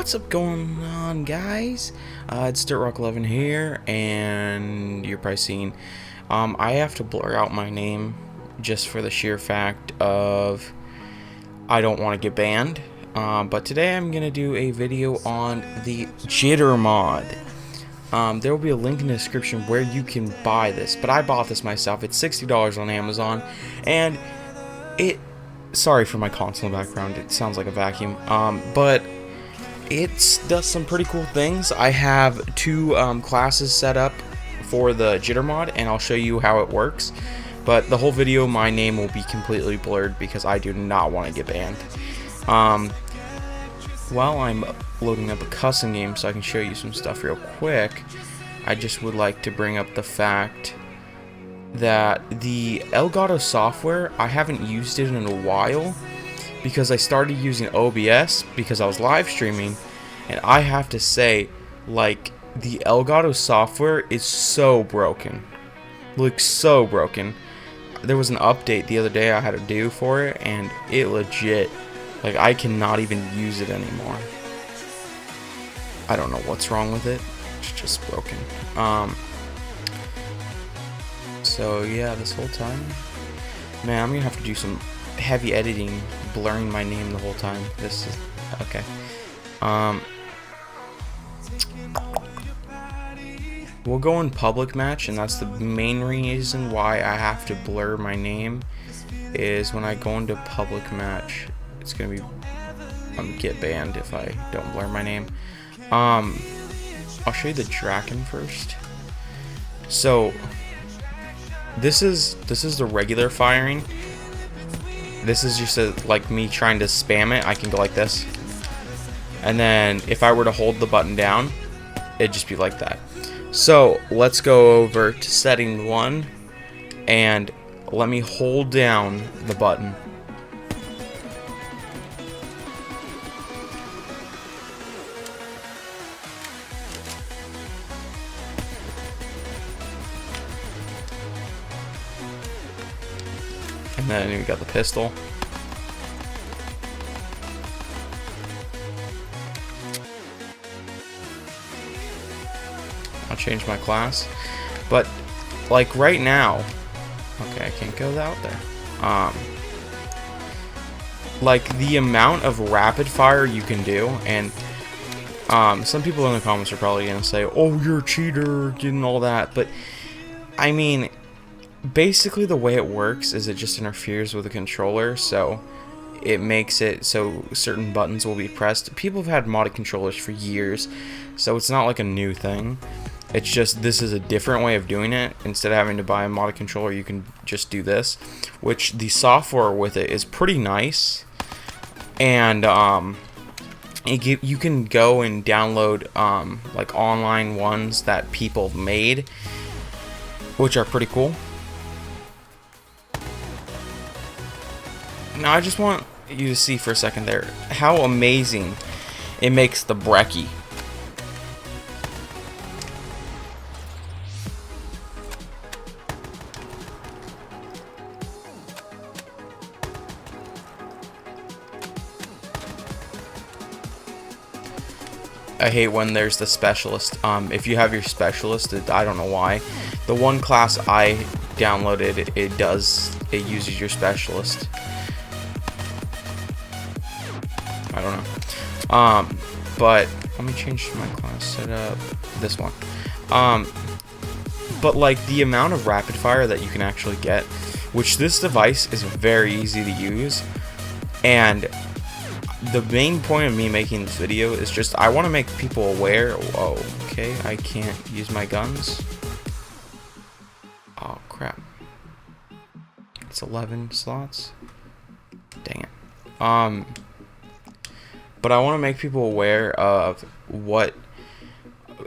What's up going on, guys? It's DirtRock11 here, and you're probably seeing I have to blur out my name just for the sheer fact of I don't want to get banned. But today I'm gonna do a video on the Jitter mod. There will be a link in the description where you can buy this, but I bought this myself. It's $60 on Amazon, and sorry for my console in the background, it sounds like a vacuum, but it does some pretty cool things. I have two classes set up for the Jitter mod, and I'll show you how it works, but the whole video my name will be completely blurred because I do not want to get banned. While I'm loading up a custom game so I can show you some stuff real quick, I just would like to bring up the fact that the Elgato software, I haven't used it in a while because I started using OBS because I was live streaming, and I have to say, like, the Elgato software is so broken. Like, so broken. There was an update the other day I had to do for it, and it legit, like, I cannot even use it anymore. I don't know what's wrong with it. It's just broken. So yeah, this whole time, man, I'm gonna have to do some heavy editing, blurring my name the whole time. This is okay. We'll go in public match, and that's the main reason why I have to blur my name. Is when I go into public match, it's gonna be get banned if I don't blur my name. I'll show you the Draken first. So this is the regular firing. This is just like me trying to spam it. I can go like this, and then if I were to hold the button down, it'd just be like that. So let's go over to setting 1, and let me hold down the button. And then we got the pistol. I'll change my class. But like right now, okay, I can't go out there. Like the amount of rapid fire you can do, and some people in the comments are probably gonna say, "Oh, you're a cheater," and all that. But I mean, basically the way it works is it just interferes with the controller, so it makes it so certain buttons will be pressed. People have had modded controllers for years, so it's not like a new thing. It's just this is a different way of doing it. Instead of having to buy a modded controller, you can just do this, which the software with it is pretty nice. And you can go and download like online ones that people made, which are pretty cool. Now I just want you to see for a second there how amazing it makes the brekkie. I hate when there's the specialist. If you have your specialist, I don't know why. The one class I downloaded, it uses your specialist. I don't know. But let me change my class setup. This one. But like the amount of rapid fire that you can actually get, which this device is very easy to use, and the main point of me making this video is just I want to make people aware. Oh, okay, I can't use my guns. Oh crap! It's 11 slots. Dang it. But I want to make people aware of what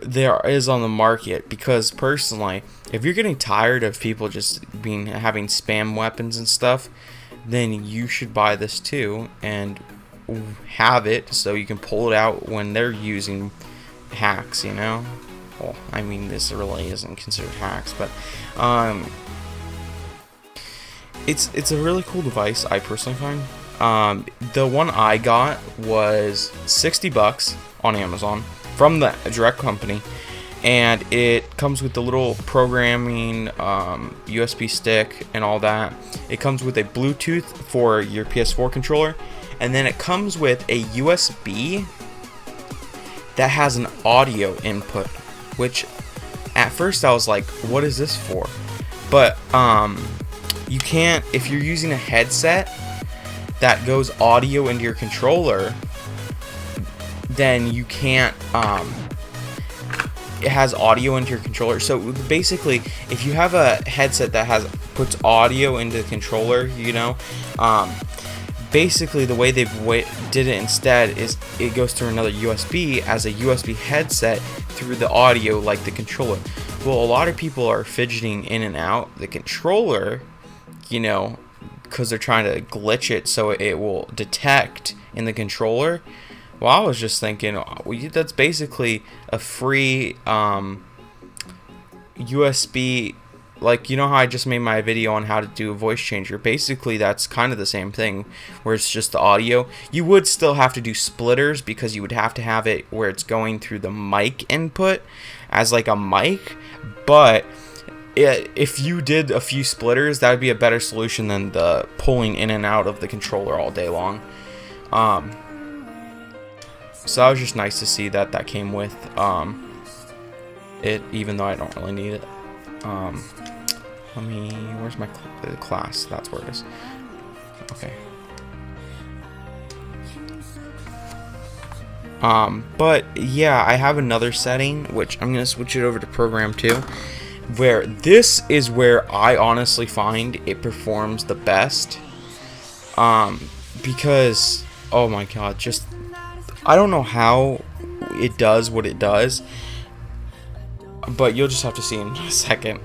there is on the market, because personally, if you're getting tired of people just having spam weapons and stuff, then you should buy this too and have it so you can pull it out when they're using hacks, you know? Well, I mean, this really isn't considered hacks, but it's a really cool device, I personally find. The one I got was $60 on Amazon from the direct company, and it comes with the little programming USB stick and all that. It comes with a Bluetooth for your PS4 controller, and then it comes with a USB that has an audio input, which at first I was like, what is this for? But you can't, if you're using a headset that goes audio into your controller, then you can't, it has audio into your controller. So basically, if you have a headset that puts audio into the controller, you know, basically the way they've did it instead is it goes through another USB as a USB headset through the audio like the controller. Well, a lot of people are fidgeting in and out the controller, you know, because they're trying to glitch it so it will detect in the controller. Well, I was just thinking, well, that's basically a free USB, like, you know how I just made my video on how to do a voice changer? Basically, that's kind of the same thing, where it's just the audio. You would still have to do splitters, because you would have to have it where it's going through the mic input as like a mic, but if you did a few splitters, that would be a better solution than the pulling in and out of the controller all day long. So that was just nice to see that that came with it, even though I don't really need it. Where's my class? That's where it is. Okay. But yeah, I have another setting, which I'm gonna switch it over to program 2, where this is where I honestly find it performs the best. Because, oh my god, just, I don't know how it does what it does, but you'll just have to see in a second.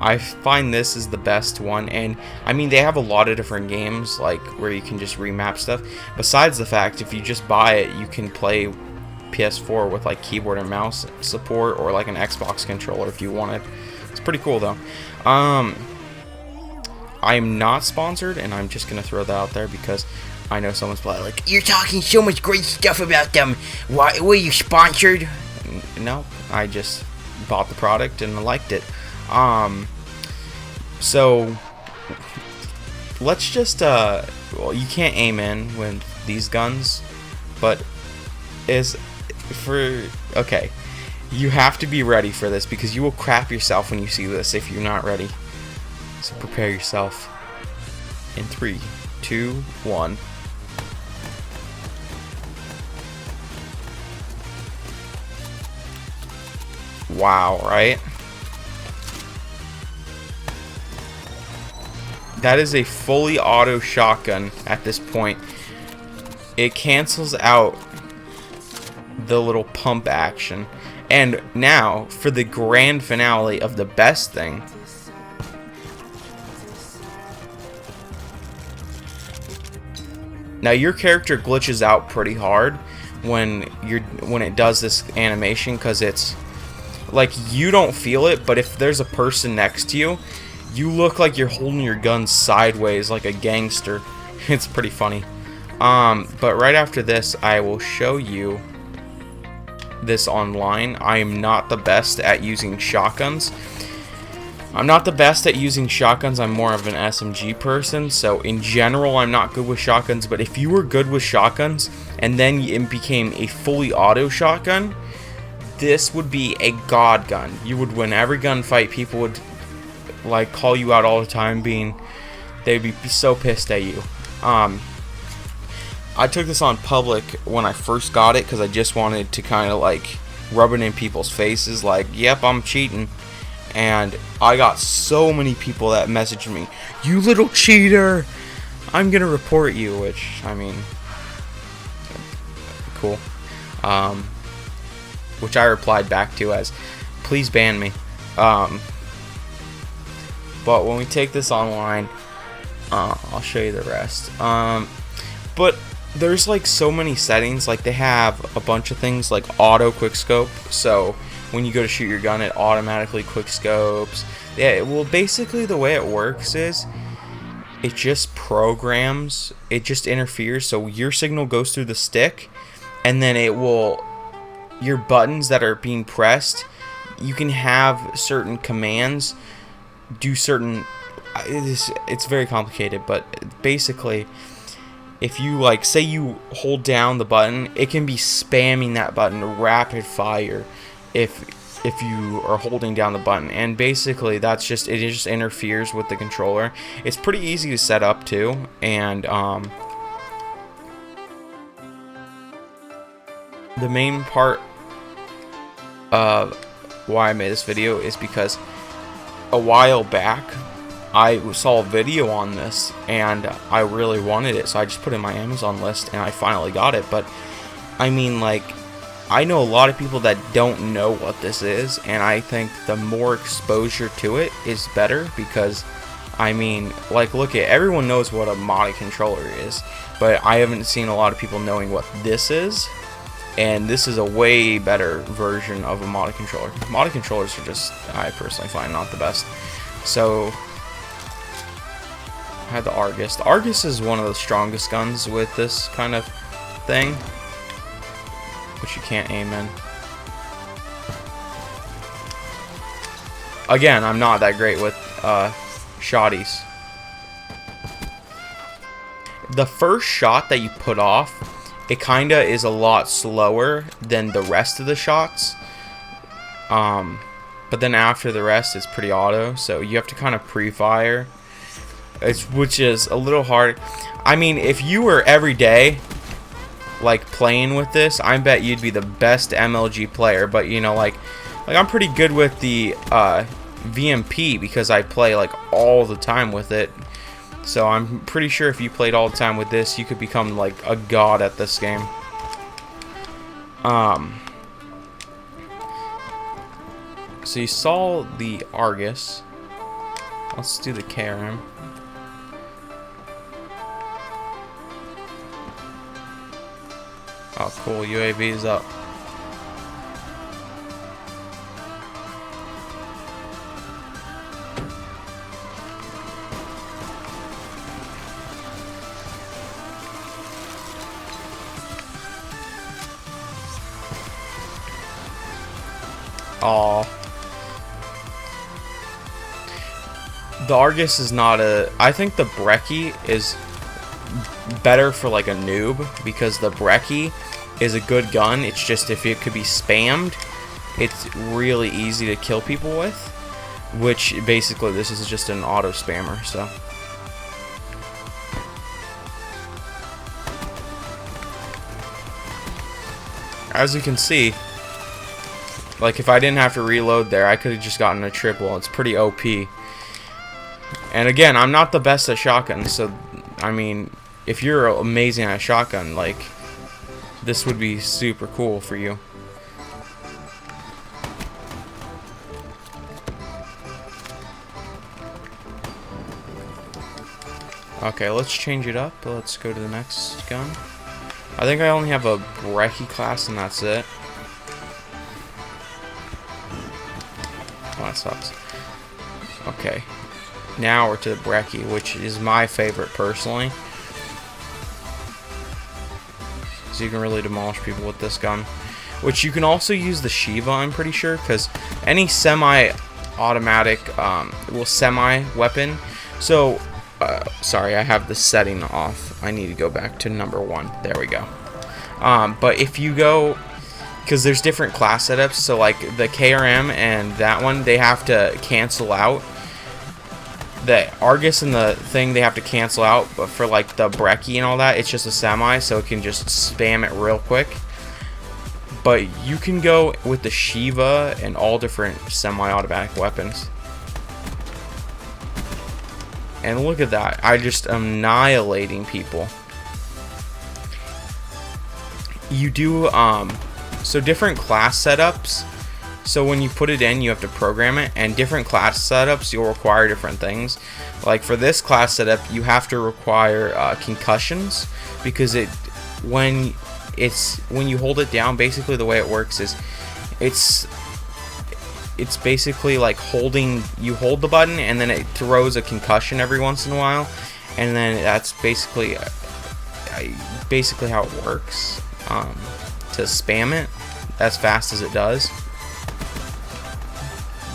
I find this is the best one, and I mean, they have a lot of different games, like, where you can just remap stuff. Besides the fact, if you just buy it, you can play PS4 with, like, keyboard and mouse support, or, like, an Xbox controller if you wanted. It's pretty cool, though. I am not sponsored, and I'm just gonna throw that out there, because I know someone's probably like, you're talking so much great stuff about them. Why were you sponsored? No, I just bought the product and liked it. So let's just well, you can't aim in with these guns, but okay, you have to be ready for this, because you will crap yourself when you see this if you're not ready. So prepare yourself in 3, 2, 1. Wow, right? That is a fully auto shotgun at this point. It cancels out the little pump action. And now, for the grand finale of the best thing. Now, your character glitches out pretty hard when it does this animation, because it's like, you don't feel it, but if there's a person next to you, you look like you're holding your gun sideways like a gangster. It's pretty funny. But right after this, I will show you this online. I am not the best at using shotguns. I'm more of an SMG person, so in general, I'm not good with shotguns. But if you were good with shotguns, and then it became a fully auto shotgun, this would be a god gun. You would win every gunfight. People would, like, call you out all the time, they'd be so pissed at you. I took this on public when I first got it, because I just wanted to kind of, like, rub it in people's faces, like, yep, I'm cheating. And I got so many people that messaged me, you little cheater, I'm gonna report you, which, I mean, cool. Which I replied back to as, please ban me. But when we take this online, I'll show you the rest. But there's, like, so many settings. Like, they have a bunch of things like auto quickscope, so when you go to shoot your gun, it automatically quickscopes. Yeah, well, basically the way it works is it just programs, it just interferes, so your signal goes through the stick, and then it will, your buttons that are being pressed, you can have certain commands do certain, it's very complicated, but basically if you like say you hold down the button, it can be spamming that button rapid fire if you are holding down the button, and basically that's just, it just interferes with the controller. It's pretty easy to set up too, and the main part of why I made this video is because a while back I saw a video on this and I really wanted it, so I just put it in my Amazon list and I finally got it. But I mean, like, I know a lot of people that don't know what this is, and I think the more exposure to it is better, because I mean, like, look at, everyone knows what a modded controller is, but I haven't seen a lot of people knowing what this is. And this is a way better version of a modded controller. Modded controllers are just, I personally find, not the best. So I had the Argus. The Argus is one of the strongest guns with this kind of thing, which you can't aim in. Again, I'm not that great with shotties. The first shot that you put off, it kinda is a lot slower than the rest of the shots, but then after the rest it's pretty auto, so you have to kind of pre-fire, which is a little hard. I mean, if you were every day like playing with this, I bet you'd be the best MLG player. But you know, like I'm pretty good with the VMP because I play like all the time with it. So I'm pretty sure if you played all the time with this, you could become like a god at this game. So you saw the Argus. Let's do the KRM. Oh, cool. UAV is up. Aw. The Argus is not a... I think the Brecci is better for like a noob, because the Brecci is a good gun. It's just if it could be spammed, it's really easy to kill people with, which basically this is just an auto spammer, so... As you can see, like, if I didn't have to reload there, I could have just gotten a triple. It's pretty OP. And again, I'm not the best at shotguns, so, I mean, if you're amazing at shotgun, like, this would be super cool for you. Okay, let's change it up. Let's go to the next gun. I think I only have a Brecci class, and that's it. Oh, that sucks. Okay. Now we're to the Brecci, which is my favorite personally. So you can really demolish people with this gun. Which you can also use the Shiva, I'm pretty sure, because any semi-automatic, semi-weapon. So, sorry, I have the setting off. I need to go back to number 1. There we go. But if you go... Because there's different class setups, so like the KRM and that one, they have to cancel out. The Argus and the thing, they have to cancel out, but for like the Brecci and all that, it's just a semi, so it can just spam it real quick. But you can go with the Shiva and all different semi-automatic weapons. And look at that, I just annihilating people. You do, so different class setups, so when you put it in, you have to program it, and different class setups, you'll require different things. Like for this class setup, you have to require concussions, because when you hold it down, basically the way it works is, it's basically like you hold the button, and then it throws a concussion every once in a while, and then that's basically how it works. to spam it as fast as it does.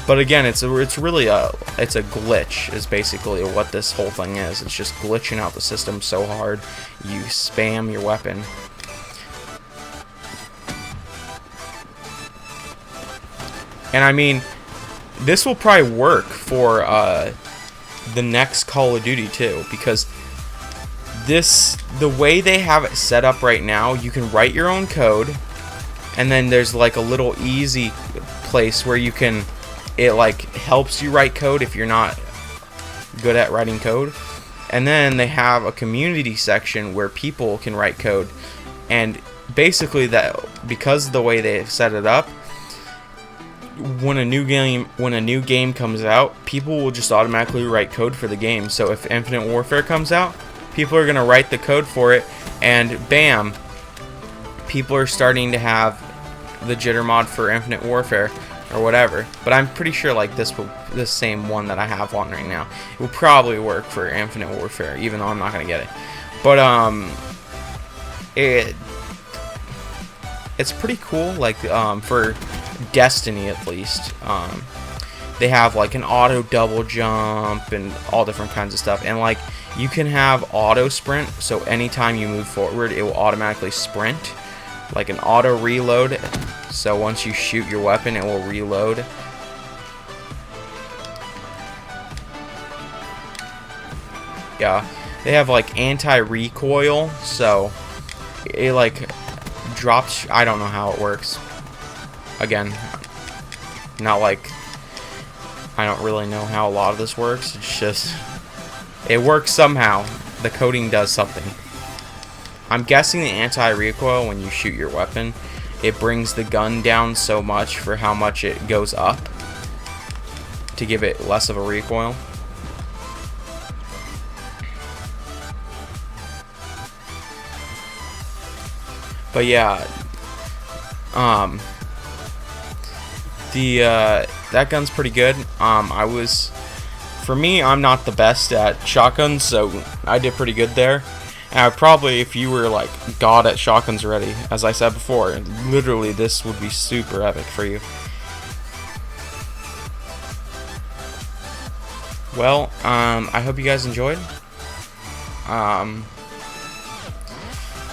But again, it's really a glitch is basically what this whole thing is. It's just glitching out the system so hard you spam your weapon. And I mean, this will probably work for the next Call of Duty too, because the way they have it set up right now, you can write your own code, and then there's like a little easy place where you can, it like helps you write code if you're not good at writing code. And then they have a community section where people can write code, and basically that, because of the way they set it up, when a new game comes out, people will just automatically write code for the game. So if Infinite Warfare comes out, people are gonna write the code for it, and bam, people are starting to have the jitter mod for Infinite Warfare or whatever. But I'm pretty sure like this same one that I have on right now, it will probably work for Infinite Warfare, even though I'm not gonna get it. But it's pretty cool. Like for Destiny at least, they have like an auto double jump and all different kinds of stuff, and like you can have auto sprint, so anytime you move forward it will automatically sprint, like an auto reload, so once you shoot your weapon it will reload. Yeah, they have like anti-recoil, so it like drops. I don't know how it works. Again, not like, I don't really know how a lot of this works. It's just, it works somehow. The coding does something. I'm guessing the anti-recoil, when you shoot your weapon, it brings the gun down so much for how much it goes up to give it less of a recoil. But yeah, that gun's pretty good. For me, I'm not the best at shotguns, so I did pretty good there. And I probably, if you were like god at shotguns already, as I said before, literally this would be super epic for you. Well, I hope you guys enjoyed.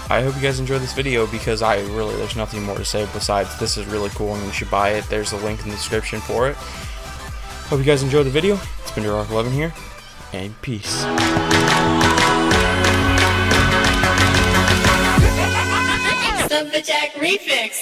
I hope you guys enjoyed this video, because there's nothing more to say besides this is really cool and you should buy it. There's a link in the description for it. Hope you guys enjoyed the video. It's been Rock11 here, and peace. Jack Refix.